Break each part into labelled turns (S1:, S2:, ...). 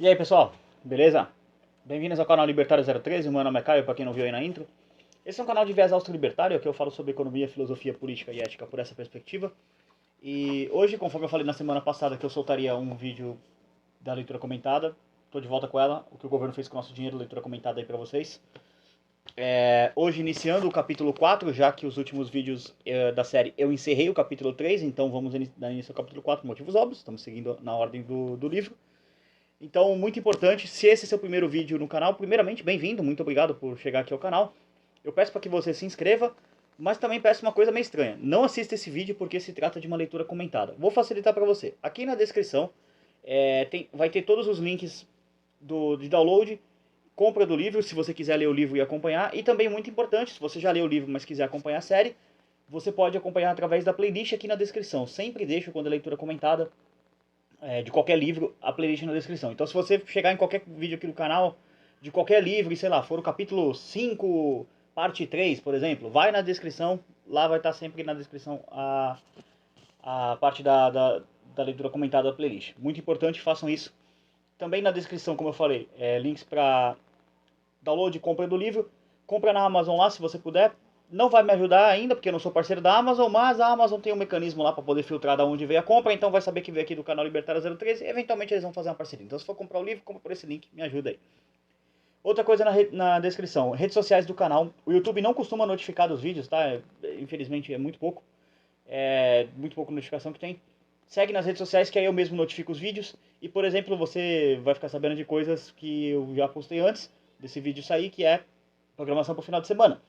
S1: E aí pessoal, beleza? Bem-vindos ao canal Libertário 013, meu nome é Caio, pra quem não viu aí na intro. Esse é um canal de viés austro-libertário, que eu falo sobre economia, filosofia, política e ética por essa perspectiva. E hoje, conforme eu falei na semana passada que eu soltaria um vídeo da leitura comentada, tô de volta com ela, o que o governo fez com o nosso dinheiro, leitura comentada aí pra vocês. Hoje iniciando o capítulo 4, já que os últimos vídeos da série eu encerrei o capítulo 3, então vamos dar início ao capítulo 4 por motivos óbvios, estamos seguindo na ordem do livro. Então, muito importante, se esse é seu primeiro vídeo no canal, primeiramente, bem-vindo, muito obrigado por chegar aqui ao canal. Eu peço para que você se inscreva, mas também peço uma coisa meio estranha. Não assista esse vídeo porque se trata de uma leitura comentada. Vou facilitar para você. Aqui na descrição vai ter todos os links de download, compra do livro, se você quiser ler o livro e acompanhar. E também, muito importante, se você já leu o livro, mas quiser acompanhar a série, você pode acompanhar através da playlist aqui na descrição. Sempre deixo, quando a leitura é comentada, de qualquer livro, a playlist na descrição. Então, se você chegar em qualquer vídeo aqui do canal, de qualquer livro, e sei lá, for o capítulo 5, parte 3, por exemplo, vai na descrição, lá vai estar sempre na descrição a parte da leitura comentada da playlist. Muito importante, façam isso. Também na descrição, como eu falei, links para download e compra do livro. Compra na Amazon lá, se você puder. Não vai me ajudar ainda, porque eu não sou parceiro da Amazon, mas a Amazon tem um mecanismo lá para poder filtrar de onde veio a compra, então vai saber que veio aqui do canal Libertário 013 e eventualmente eles vão fazer uma parceria. Então se for comprar o livro, compra por esse link, me ajuda aí. Outra coisa na descrição, redes sociais do canal. O YouTube não costuma notificar dos vídeos, tá? Infelizmente é muito pouco notificação que tem. Segue nas redes sociais que aí eu mesmo notifico os vídeos. E, por exemplo, você vai ficar sabendo de coisas que eu já postei antes desse vídeo sair, que é programação para o final de semana.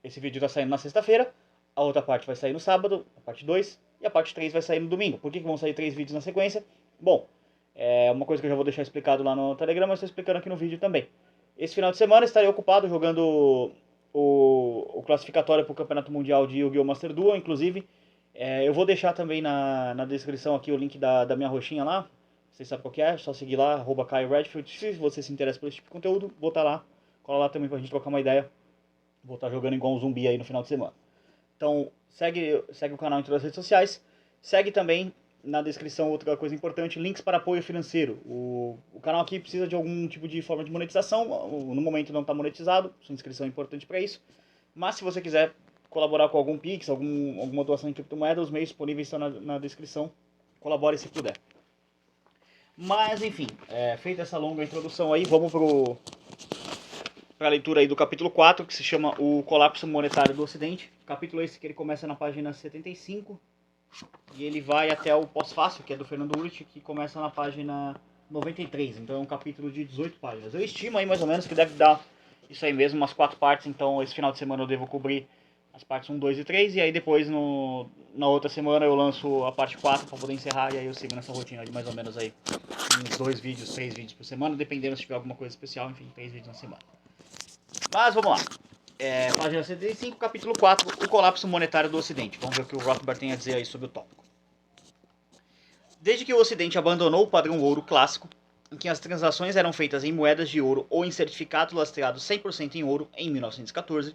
S1: Esse vídeo está saindo na sexta-feira, a outra parte vai sair no sábado, a parte 2, e a parte 3 vai sair no domingo. Por que vão sair 3 vídeos na sequência? Bom, é uma coisa que eu já vou deixar explicado lá no Telegram, mas estou explicando aqui no vídeo também. Esse final de semana estarei ocupado jogando o classificatório para o Campeonato Mundial de Yu-Gi-Oh! Master Duel, inclusive. Eu vou deixar também na descrição aqui o link da minha roxinha lá. Vocês sabem qual que é, só seguir lá, @KaiRedfield. Se você se interessa por esse tipo de conteúdo, vou estar lá. Cola lá também pra gente trocar uma ideia. Vou estar jogando igual um zumbi aí no final de semana. Então, segue o canal em todas as redes sociais. Segue também na descrição outra coisa importante, links para apoio financeiro. O canal aqui precisa de algum tipo de forma de monetização. No momento não está monetizado, sua inscrição é importante para isso. Mas se você quiser colaborar com algum Pix, alguma doação em criptomoeda, os meios disponíveis estão na descrição. Colabore se puder. Mas enfim, feita essa longa introdução aí, vamos para a leitura aí do capítulo 4, que se chama O Colapso Monetário do Ocidente. Capítulo esse que ele começa na página 75 e ele vai até o pós-fácil, que é do Fernando Urich, que começa na página 93. Então é um capítulo de 18 páginas. Eu estimo aí mais ou menos que deve dar isso aí mesmo, umas 4 partes. Então esse final de semana eu devo cobrir as partes 1, 2 e 3. E aí depois na outra semana eu lanço a parte 4 para poder encerrar. E aí eu sigo nessa rotina de mais ou menos aí uns 2 vídeos, 3 vídeos por semana, dependendo se tiver alguma coisa especial. Enfim, 3 vídeos na semana. Mas vamos lá. Página 75, capítulo 4, o colapso monetário do Ocidente. Vamos ver o que o Rothbard tem a dizer aí sobre o tópico. Desde que o Ocidente abandonou o padrão ouro clássico, em que as transações eram feitas em moedas de ouro ou em certificados lastreados 100% em ouro em 1914,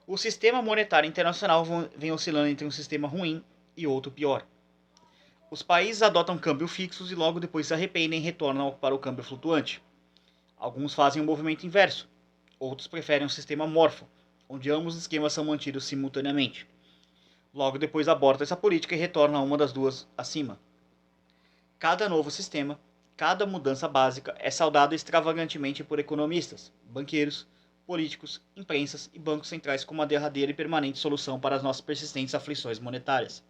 S1: o sistema monetário internacional vem oscilando entre um sistema ruim e outro pior. Os países adotam câmbio fixos e logo depois se arrependem e retornam para o câmbio flutuante. Alguns fazem o movimento inverso. Outros preferem um sistema morfo, onde ambos os esquemas são mantidos simultaneamente. Logo depois aborta essa política e retorna a uma das duas acima. Cada novo sistema, cada mudança básica é saudado extravagantemente por economistas, banqueiros, políticos, imprensas e bancos centrais como a derradeira e permanente solução para as nossas persistentes aflições monetárias.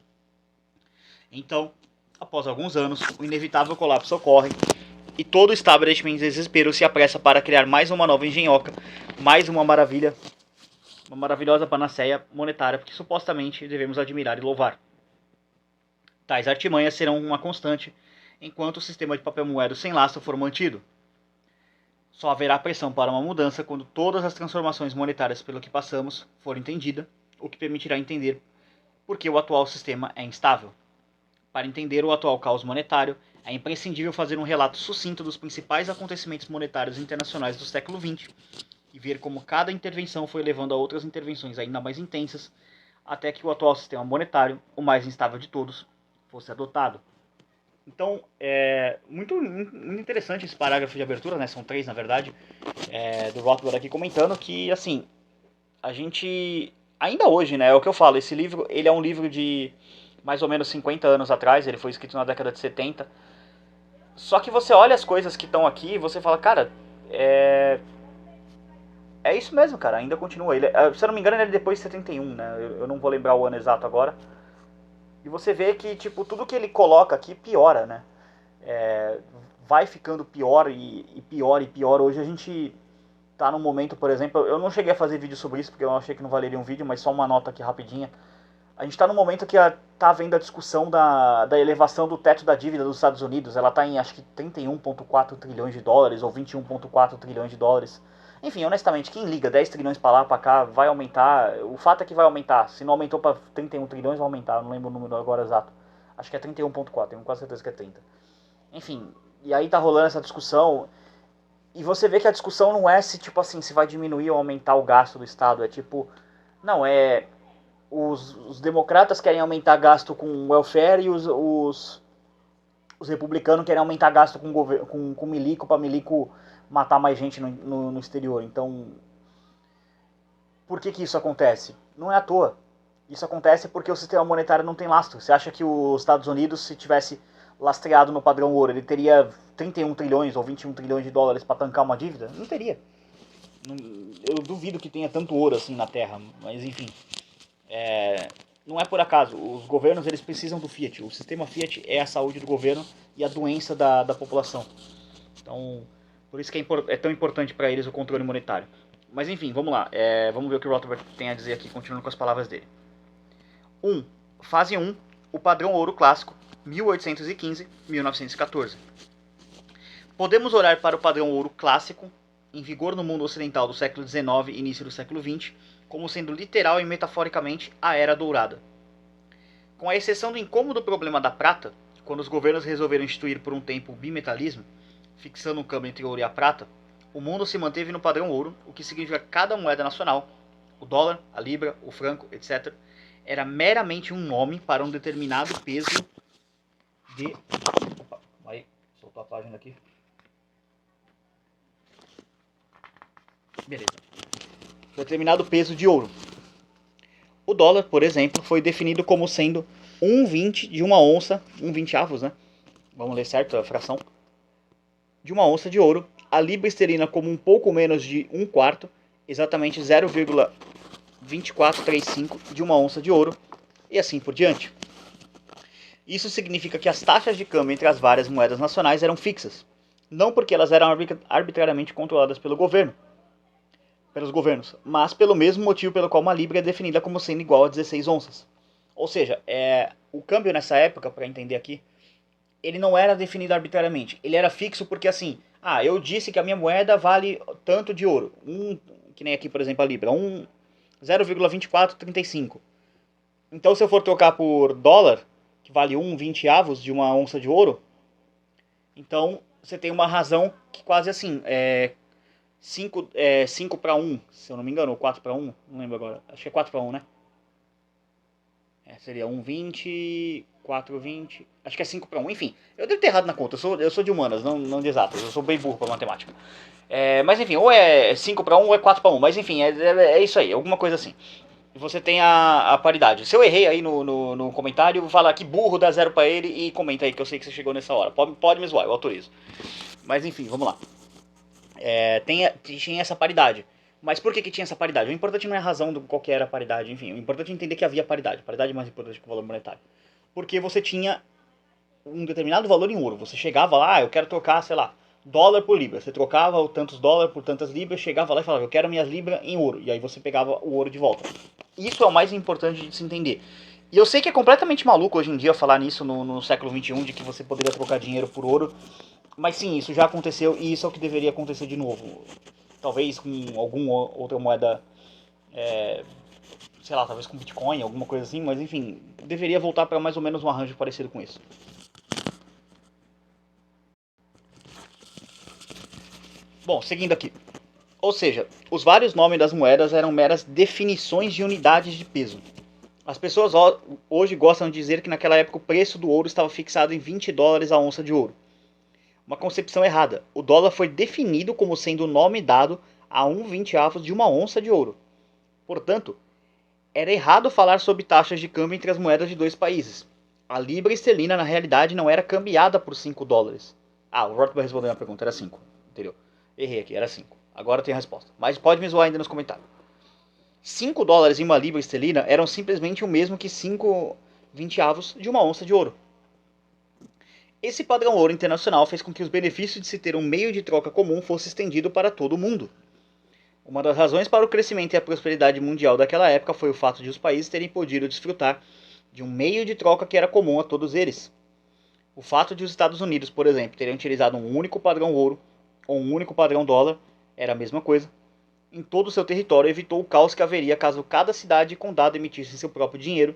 S1: Então, após alguns anos, o inevitável colapso ocorre e todo o establishment em desespero se apressa para criar mais uma nova engenhoca, mais uma maravilhosa panaceia monetária que supostamente devemos admirar e louvar. Tais artimanhas serão uma constante enquanto o sistema de papel moeda sem lastro for mantido. Só haverá pressão para uma mudança quando todas as transformações monetárias pelo que passamos forem entendidas, o que permitirá entender por que o atual sistema é instável. Para entender o atual caos monetário, é imprescindível fazer um relato sucinto dos principais acontecimentos monetários internacionais do século XX e ver como cada intervenção foi levando a outras intervenções ainda mais intensas, até que o atual sistema monetário, o mais instável de todos, fosse adotado. Então, é muito interessante esse parágrafo de abertura, né? São 3, na verdade, do Rothbard aqui comentando que, assim, a gente, ainda hoje, né, é o que eu falo, esse livro, ele é um livro de mais ou menos 50 anos atrás, ele foi escrito na década de 70. Só que você olha as coisas que estão aqui e você fala, cara, é isso mesmo, cara, ainda continua. Ele, se eu não me engano, ele é depois de 71, né? Eu não vou lembrar o ano exato agora. E você vê que, tipo, tudo que ele coloca aqui piora, né? Vai ficando pior e pior e pior. Hoje a gente tá num momento, por exemplo, eu não cheguei a fazer vídeo sobre isso porque eu achei que não valeria um vídeo, mas só uma nota aqui rapidinha. A gente tá num momento que tá havendo a discussão da elevação do teto da dívida dos Estados Unidos. Ela tá em acho que 31,4 trilhões de dólares ou 21,4 trilhões de dólares. Enfim, honestamente, quem liga 10 trilhões pra lá, pra cá, vai aumentar. O fato é que vai aumentar. Se não aumentou pra 31 trilhões, vai aumentar. Eu não lembro o número agora exato. Acho que é 31,4, tenho quase certeza que é 30. Enfim, e aí tá rolando essa discussão. E você vê que a discussão não é se, tipo assim, se vai diminuir ou aumentar o gasto do Estado. É tipo, não, os democratas querem aumentar gasto com welfare e os republicanos querem aumentar gasto com milico para milico matar mais gente no exterior. Então, por que isso acontece? Não é à toa. Isso acontece porque o sistema monetário não tem lastro. Você acha que os Estados Unidos, se tivesse lastreado no padrão ouro, ele teria 31 trilhões ou 21 trilhões de dólares para tancar uma dívida? Não teria. Eu duvido que tenha tanto ouro assim na Terra, mas enfim. Não é por acaso. Os governos eles precisam do Fiat. O sistema Fiat é a saúde do governo e a doença da população. Então, por isso que é tão importante para eles o controle monetário. Mas enfim, vamos lá. Vamos ver o que o Rothbard tem a dizer aqui, continuando com as palavras dele. 1. Fase 1. O padrão ouro clássico, 1815-1914. Podemos olhar para o padrão ouro clássico, em vigor no mundo ocidental do século XIX e início do século XX, como sendo literal e metaforicamente a Era Dourada. Com a exceção do incômodo problema da prata, quando os governos resolveram instituir por um tempo o bimetalismo, fixando um câmbio entre o ouro e a prata, o mundo se manteve no padrão ouro, o que significa que cada moeda nacional, o dólar, a libra, o franco, etc., era meramente um nome para um determinado peso de... Opa, aí, soltou a página aqui. Beleza. Determinado peso de ouro. O dólar, por exemplo, foi definido como sendo 1,20 de uma onça, 1/20, né? Vamos ler certo a fração. De uma onça de ouro. A libra esterlina como um pouco menos de 1/4, exatamente 0,2435 de uma onça de ouro, e assim por diante. Isso significa que as taxas de câmbio entre as várias moedas nacionais eram fixas, não porque elas eram arbitrariamente controladas pelos governos, mas pelo mesmo motivo pelo qual uma libra é definida como sendo igual a 16 onças. Ou seja, o câmbio nessa época, para entender aqui, ele não era definido arbitrariamente. Ele era fixo porque assim, eu disse que a minha moeda vale tanto de ouro. Que nem aqui, por exemplo, a libra, 0,2435. Então se eu for trocar por dólar, que vale 1/20 de uma onça de ouro, então você tem uma razão que quase assim, 5 para 1, se eu não me engano, ou 4 para 1, não lembro agora. Acho que é 4 para 1, né? Seria 1,20, 4,20. Acho que é 5 para 1, enfim. Eu devo ter errado na conta, eu sou de humanas, não de exatas. Eu sou bem burro para matemática. Mas enfim, ou é 5 para 1 ou é 4 para 1. Mas enfim, é isso aí, alguma coisa assim. E você tem a paridade. Se eu errei aí no comentário, fala que burro, dá 0 para ele e comenta aí que eu sei que você chegou nessa hora. Pode me zoar, eu autorizo. Mas enfim, vamos lá. Tinha essa paridade. Mas por que tinha essa paridade? O importante não é a razão do qual que era a paridade, enfim. O importante é entender que havia paridade. Paridade é mais importante que o valor monetário. Porque você tinha um determinado valor em ouro. Você chegava lá, eu quero trocar, sei lá, dólar por libra. Você trocava tantos dólares por tantas libras, chegava lá e falava, eu quero minhas libras em ouro. E aí você pegava o ouro de volta. Isso é o mais importante de se entender. E eu sei que é completamente maluco hoje em dia falar nisso no século XXI, de que você poderia trocar dinheiro por ouro. Mas sim, isso já aconteceu e isso é o que deveria acontecer de novo. Talvez com alguma outra moeda, sei lá, talvez com Bitcoin, alguma coisa assim, mas enfim, deveria voltar para mais ou menos um arranjo parecido com isso. Bom, seguindo aqui. Ou seja, os vários nomes das moedas eram meras definições de unidades de peso. As pessoas hoje gostam de dizer que naquela época o preço do ouro estava fixado em $20 a onça de ouro. Uma concepção errada. O dólar foi definido como sendo o nome dado a 1/20 de uma onça de ouro. Portanto, era errado falar sobre taxas de câmbio entre as moedas de dois países. A libra esterlina, na realidade, não era cambiada por $5. Ah, o Robert vai responder a pergunta, era 5. Entendeu? Errei aqui, era 5. Agora tem a resposta. Mas pode me zoar ainda nos comentários. $5 em uma libra esterlina eram simplesmente o mesmo que 5/20 de uma onça de ouro. Esse padrão ouro internacional fez com que os benefícios de se ter um meio de troca comum fosse estendido para todo o mundo. Uma das razões para o crescimento e a prosperidade mundial daquela época foi o fato de os países terem podido desfrutar de um meio de troca que era comum a todos eles. O fato de os Estados Unidos, por exemplo, terem utilizado um único padrão ouro ou um único padrão dólar, era a mesma coisa, em todo o seu território evitou o caos que haveria caso cada cidade e condado emitisse seu próprio dinheiro,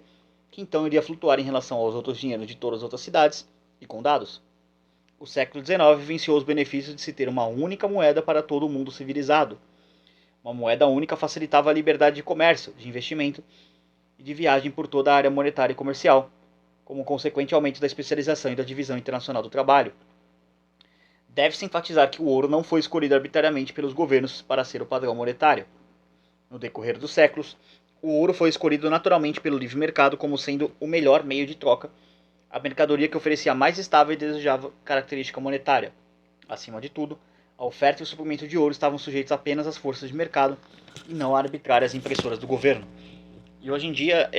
S1: que então iria flutuar em relação aos outros dinheiros de todas as outras cidades e condados. O século XIX venciou os benefícios de se ter uma única moeda para todo o mundo civilizado. Uma moeda única facilitava a liberdade de comércio, de investimento e de viagem por toda a área monetária e comercial, como consequente aumento da especialização e da divisão internacional do trabalho. Deve-se enfatizar que o ouro não foi escolhido arbitrariamente pelos governos para ser o padrão monetário. No decorrer dos séculos, o ouro foi escolhido naturalmente pelo livre mercado como sendo o melhor meio de troca, a mercadoria que oferecia a mais estável e desejável característica monetária. Acima de tudo, a oferta e o suprimento de ouro estavam sujeitos apenas às forças de mercado e não a arbitrárias impressoras do governo. E hoje em dia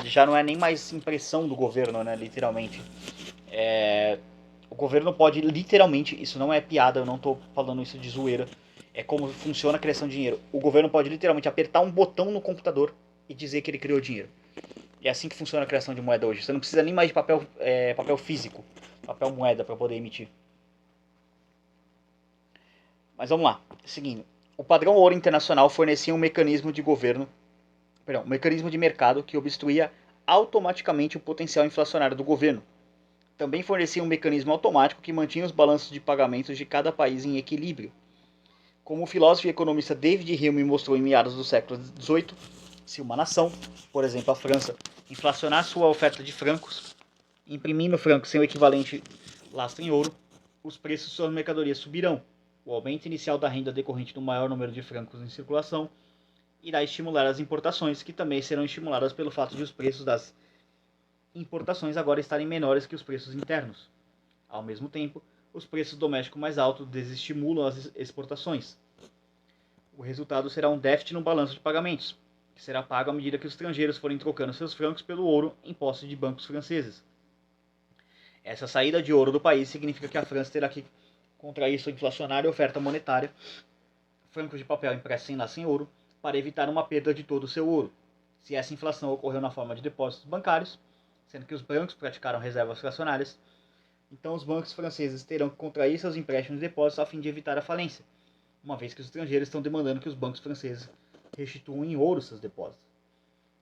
S1: já não é nem mais impressão do governo, né, literalmente. O governo pode literalmente, isso não é piada, eu não estou falando isso de zoeira, é como funciona a criação de dinheiro. O governo pode literalmente apertar um botão no computador e dizer que ele criou dinheiro. É assim que funciona a criação de moeda hoje. Você não precisa nem mais de papel físico, papel moeda para poder emitir. Mas vamos lá, seguindo. O padrão ouro internacional fornecia um mecanismo de mercado que obstruía automaticamente o potencial inflacionário do governo. Também fornecia um mecanismo automático que mantinha os balanços de pagamentos de cada país em equilíbrio. Como o filósofo e economista David Hume mostrou em meados do século XVIII, se uma nação, por exemplo a França, inflacionar sua oferta de francos, imprimindo francos sem o equivalente lastro em ouro, os preços de suas mercadorias subirão. O aumento inicial da renda decorrente do maior número de francos em circulação irá estimular as importações, que também serão estimuladas pelo fato de os preços das importações agora estarem menores que os preços internos. Ao mesmo tempo, os preços domésticos mais altos desestimulam as exportações. O resultado será um déficit no balanço de pagamentos, que será pago à medida que os estrangeiros forem trocando seus francos pelo ouro em posse de bancos franceses. Essa saída de ouro do país significa que a França terá que contrair sua inflacionária oferta monetária, francos de papel impressos em laço em ouro, para evitar uma perda de todo o seu ouro. Se essa inflação ocorreu na forma de depósitos bancários, sendo que os bancos praticaram reservas fracionárias, então os bancos franceses terão que contrair seus empréstimos e depósitos a fim de evitar a falência, uma vez que os estrangeiros estão demandando que os bancos franceses restituam em ouro seus depósitos.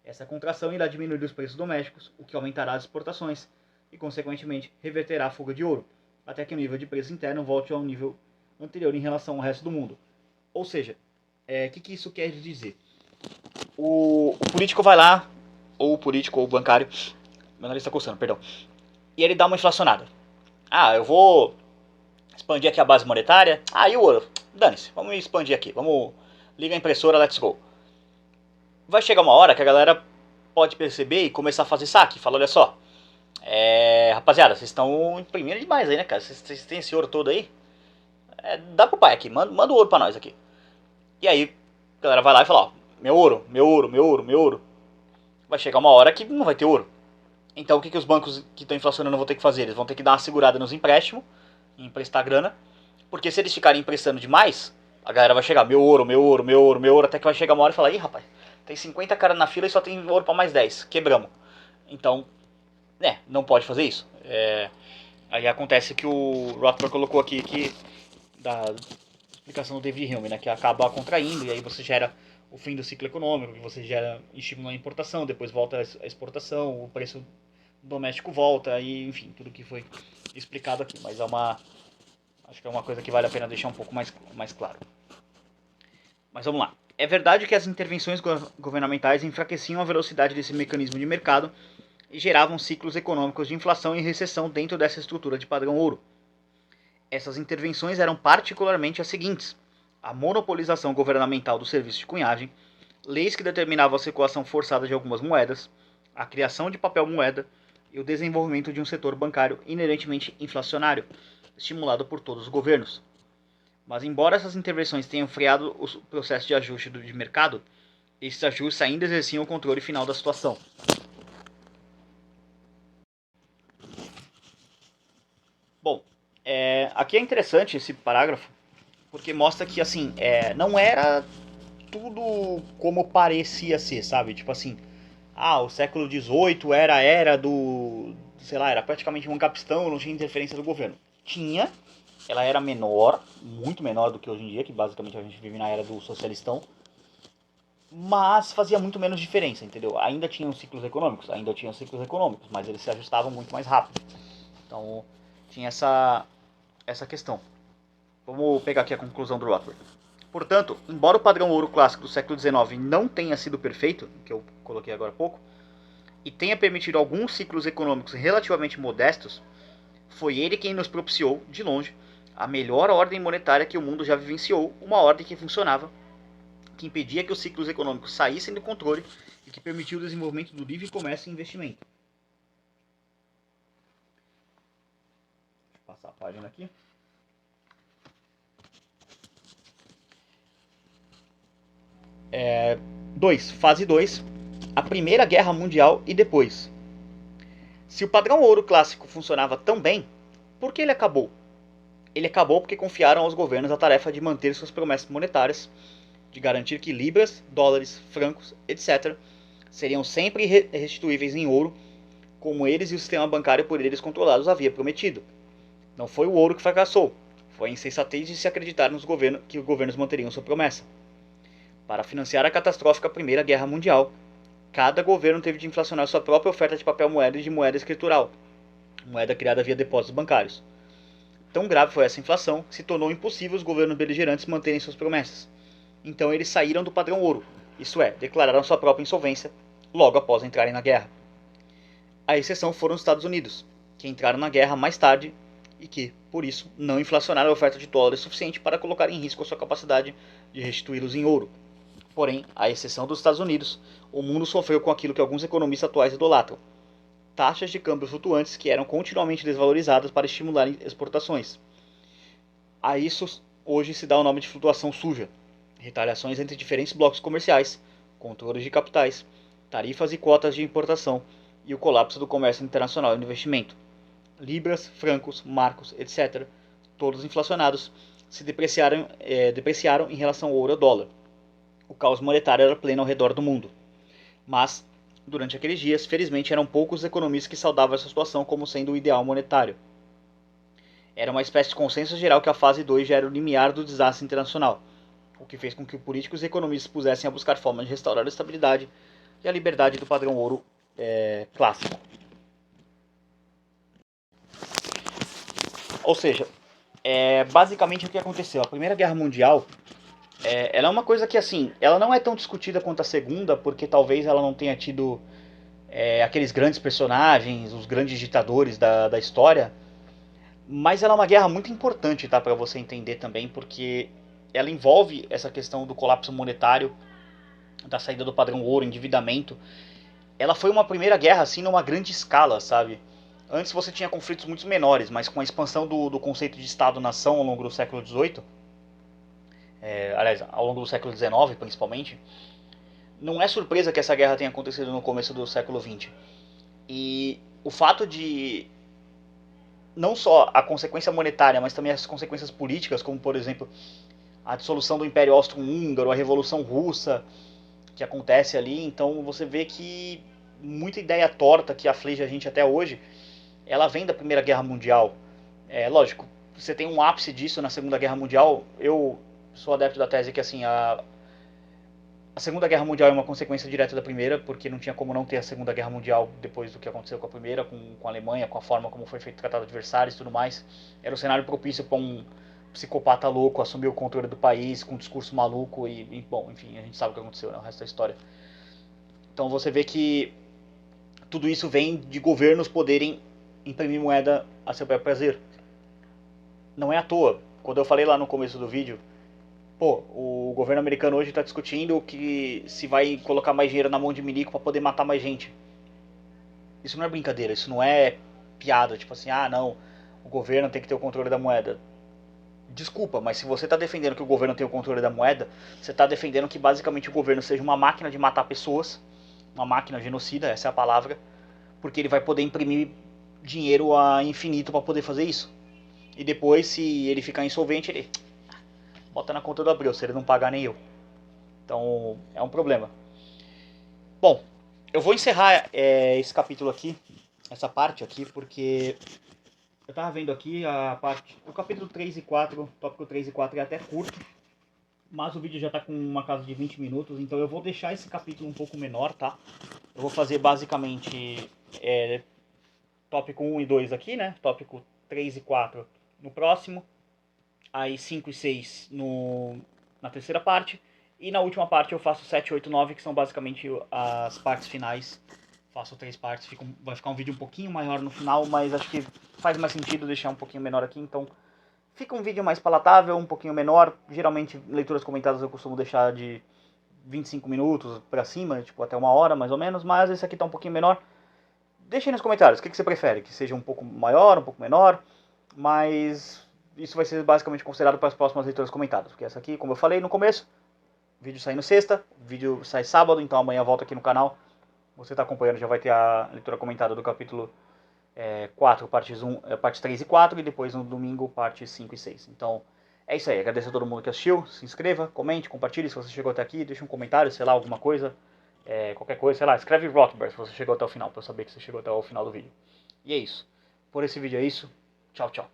S1: Essa contração irá diminuir os preços domésticos, o que aumentará as exportações e, consequentemente, reverterá a fuga de ouro, até que o nível de preço interno volte ao nível anterior em relação ao resto do mundo. Ou seja, que isso quer dizer? O político vai lá, ou o político ou o bancário, meu nariz está coçando, perdão, e ele dá uma inflacionada. Ah, eu vou expandir aqui a base monetária. Ah, e o ouro? Dane-se, vamos expandir aqui, vamos liga a impressora, let's go. Vai chegar uma hora que a galera pode perceber e começar a fazer saque. Fala, olha só, rapaziada, vocês estão imprimindo demais aí, né, cara? Vocês têm esse ouro todo aí? Dá pro pai aqui, manda o ouro pra nós aqui. E aí, a galera vai lá e fala, ó, meu ouro, meu ouro, meu ouro, meu ouro. Vai chegar uma hora que não vai ter ouro. Então o que os bancos que estão inflacionando vão ter que fazer? Eles vão ter que dar uma segurada nos empréstimos, emprestar grana, porque se eles ficarem emprestando demais, a galera vai chegar, meu ouro, meu ouro, meu ouro, meu ouro, até que vai chegar uma hora e falar, ih rapaz, tem 50 caras na fila e só tem ouro pra mais 10, quebramos. Então, não pode fazer isso. Aí acontece que o Rothbard colocou aqui que da explicação do David Hume, né, que acaba contraindo e aí você gera o fim do ciclo econômico, que você gera estímulo à importação, depois volta a exportação, o preço doméstico volta e enfim, tudo que foi explicado aqui, mas acho que é uma coisa que vale a pena deixar um pouco mais claro. Mas vamos lá. É verdade que as intervenções governamentais enfraqueciam a velocidade desse mecanismo de mercado e geravam ciclos econômicos de inflação e recessão dentro dessa estrutura de padrão ouro. Essas intervenções eram particularmente as seguintes: a monopolização governamental do serviço de cunhagem, leis que determinavam a circulação forçada de algumas moedas, a criação de papel moeda e o desenvolvimento de um setor bancário inerentemente inflacionário, estimulado por todos os governos. Mas embora essas intervenções tenham freado o processo de ajuste de mercado, esses ajustes ainda exerciam o controle final da situação. Bom, aqui é interessante esse parágrafo, porque mostra que assim, não era tudo como parecia ser, sabe? Tipo assim, o século XVIII era a era do, sei lá, era praticamente um capistão, não tinha interferência do governo. Tinha, ela era menor, muito menor do que hoje em dia, que basicamente a gente vive na era do socialistão, mas fazia muito menos diferença, entendeu? Ainda tinham ciclos econômicos, mas eles se ajustavam muito mais rápido. Então, tinha essa questão. Vamos pegar aqui a conclusão do Rothbard. Portanto, embora o padrão ouro clássico do século XIX não tenha sido perfeito, que eu coloquei agora há pouco, e tenha permitido alguns ciclos econômicos relativamente modestos, foi ele quem nos propiciou, de longe, a melhor ordem monetária que o mundo já vivenciou, uma ordem que funcionava, que impedia que os ciclos econômicos saíssem do controle e que permitiu o desenvolvimento do livre comércio e investimento. Deixa eu passar a página aqui. 2. Fase 2. A Primeira Guerra Mundial e depois. Se o padrão ouro clássico funcionava tão bem, por que ele acabou? Ele acabou porque confiaram aos governos a tarefa de manter suas promessas monetárias, de garantir que libras, dólares, francos, etc., seriam sempre restituíveis em ouro, como eles e o sistema bancário por eles controlados havia prometido. Não foi o ouro que fracassou, foi a insensatez de se acreditar que os governos manteriam sua promessa. Para financiar a catastrófica Primeira Guerra Mundial, cada governo teve de inflacionar sua própria oferta de papel moeda e de moeda escritural, moeda criada via depósitos bancários. Tão grave foi essa inflação que se tornou impossível os governos beligerantes manterem suas promessas. Então eles saíram do padrão ouro, isto é, declararam sua própria insolvência logo após entrarem na guerra. A exceção foram os Estados Unidos, que entraram na guerra mais tarde e que, por isso, não inflacionaram a oferta de dólares suficiente para colocar em risco a sua capacidade de restituí-los em ouro. Porém, à exceção dos Estados Unidos, o mundo sofreu com aquilo que alguns economistas atuais idolatram: taxas de câmbio flutuantes que eram continuamente desvalorizadas para estimular exportações. A isso hoje se dá o nome de flutuação suja, retaliações entre diferentes blocos comerciais, controles de capitais, tarifas e cotas de importação e o colapso do comércio internacional e do investimento. Libras, francos, marcos, etc., todos inflacionados, se depreciaram em relação ao ouro e ao dólar. O caos monetário era pleno ao redor do mundo. Mas, durante aqueles dias, felizmente eram poucos os economistas que saudavam essa situação como sendo o ideal monetário. Era uma espécie de consenso geral que a fase 2 já era o limiar do desastre internacional, o que fez com que políticos e economistas pusessem a buscar formas de restaurar a estabilidade e a liberdade do padrão ouro clássico. Ou seja, basicamente o que aconteceu. A Primeira Guerra Mundial, ela é uma coisa que, assim, ela não é tão discutida quanto a Segunda, porque talvez ela não tenha tido aqueles grandes personagens, os grandes ditadores da história, mas ela é uma guerra muito importante, tá, para você entender também, porque ela envolve essa questão do colapso monetário, da saída do padrão ouro, endividamento. Ela foi uma primeira guerra, assim, numa grande escala, sabe? Antes você tinha conflitos muito menores, mas com a expansão do conceito de Estado-nação ao longo do século XVIII, aliás, ao longo do século XIX principalmente, não é surpresa que essa guerra tenha acontecido no começo do século XX. E o fato de não só a consequência monetária, mas também as consequências políticas, como por exemplo a dissolução do Império Austro-Húngaro, a Revolução Russa que acontece ali, então você vê que muita ideia torta que aflige a gente até hoje, ela vem da Primeira Guerra Mundial. Lógico, você tem um ápice disso na Segunda Guerra Mundial. Eu sou adepto da tese que assim, a Segunda Guerra Mundial é uma consequência direta da Primeira, porque não tinha como não ter a Segunda Guerra Mundial depois do que aconteceu com a Primeira, com a Alemanha, com a forma como foi feito o Tratado de Versalhes e tudo mais. Era um cenário propício para psicopata louco assumiu o controle do país com um discurso maluco bom, enfim, a gente sabe o que aconteceu, né? O resto da história. Então você vê que tudo isso vem de governos poderem imprimir moeda a seu próprio prazer. Não é à toa. Quando eu falei lá no começo do vídeo, pô, o governo americano hoje está discutindo que se vai colocar mais dinheiro na mão de milico para poder matar mais gente. Isso não é brincadeira, isso não é piada, tipo assim, ah não, o governo tem que ter o controle da moeda. Desculpa, mas se você está defendendo que o governo tem o controle da moeda, você está defendendo que basicamente o governo seja uma máquina de matar pessoas, uma máquina genocida, essa é a palavra, porque ele vai poder imprimir dinheiro a infinito para poder fazer isso. E depois, se ele ficar insolvente, ele bota na conta do Abreu, se ele não pagar nem eu. Então, é um problema. Bom, eu vou encerrar esse capítulo aqui, essa parte aqui, porque eu tava vendo aqui a parte, o capítulo 3 e 4, tópico 3 e 4 é até curto, mas o vídeo já tá com uma casa de 20 minutos, então eu vou deixar esse capítulo um pouco menor, tá? Eu vou fazer basicamente tópico 1 e 2 aqui, né? Tópico 3 e 4 no próximo, aí 5 e 6 na terceira parte, e na última parte eu faço 7, 8, 9, que são basicamente as partes finais. Faço 3 partes, vai ficar um vídeo um pouquinho maior no final, mas acho que faz mais sentido deixar um pouquinho menor aqui, então fica um vídeo mais palatável, um pouquinho menor. Geralmente leituras comentadas eu costumo deixar de 25 minutos pra cima, tipo até 1 hora mais ou menos, mas esse aqui tá um pouquinho menor. Deixa aí nos comentários, o que você prefere, que seja um pouco maior, um pouco menor, mas isso vai ser basicamente considerado para as próximas leituras comentadas, porque essa aqui, como eu falei no começo, vídeo sai no sexta, vídeo sai sábado, então amanhã volta aqui no canal. Você está acompanhando, já vai ter a leitura comentada do capítulo 4, partes 3 e 4, e depois no domingo, partes 5 e 6. Então, é isso aí. Agradeço a todo mundo que assistiu. Se inscreva, comente, compartilhe se você chegou até aqui. Deixa um comentário, sei lá, alguma coisa. Qualquer coisa, sei lá. Escreve Rothbard se você chegou até o final, para eu saber que você chegou até o final do vídeo. E é isso. Por esse vídeo é isso. Tchau, tchau.